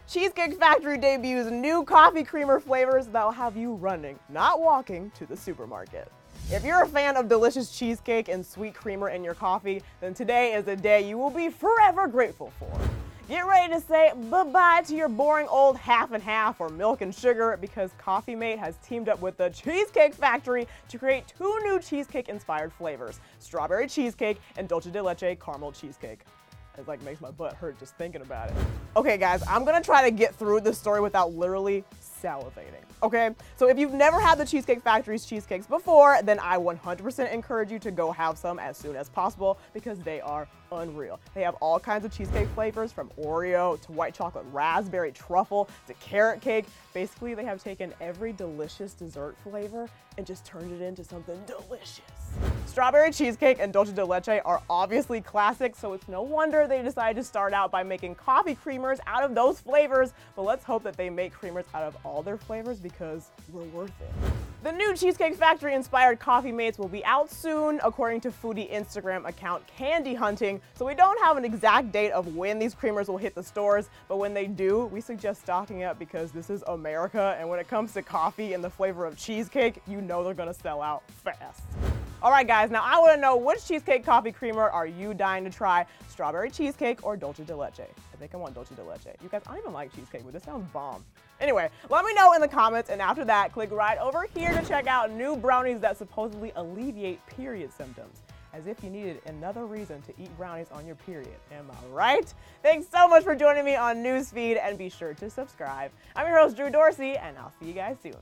Cheesecake Factory debuts new coffee creamer flavors that'll have you running, not walking, to the supermarket. If you're a fan of delicious cheesecake and sweet creamer in your coffee, then today is a day you will be forever grateful for. Get ready to say bye-bye to your boring old half and half or milk and sugar because Coffee Mate has teamed up with the Cheesecake Factory to create two new cheesecake-inspired flavors, strawberry cheesecake and Dulce de Leche caramel cheesecake. It makes my butt hurt just thinking about it. Okay guys, I'm gonna try to get through this story without literally salivating, okay? So if you've never had the Cheesecake Factory's cheesecakes before, then I 100% encourage you to go have some as soon as possible because they are unreal. They have all kinds of cheesecake flavors from Oreo to White Chocolate Raspberry Truffle to carrot cake. Basically, they have taken every delicious dessert flavor and just turned it into something delicious. Strawberry cheesecake and Dulce de Leche are obviously classics, so it's no wonder they decided to start out by making coffee creamers out of those flavors, but let's hope that they make creamers out of all their flavors because we're worth it. The new Cheesecake Factory inspired coffee mates will be out soon, according to foodie Instagram account Candy Hunting, so we don't have an exact date of when these creamers will hit the stores, but when they do, we suggest stocking up because this is America, and when it comes to coffee and the flavor of cheesecake, you know they're gonna sell out fast. All right guys, now I wanna know which cheesecake coffee creamer are you dying to try? Strawberry cheesecake or Dulce de Leche? I think I want Dulce de Leche. You guys, I don't even like cheesecake, but this sounds bomb. Anyway, let me know in the comments, and after that, click right over here to check out new brownies that supposedly alleviate period symptoms. As if you needed another reason to eat brownies on your period, am I right? Thanks so much for joining me on Newsfeed, and be sure to subscribe. I'm your host, Drew Dorsey, and I'll see you guys soon.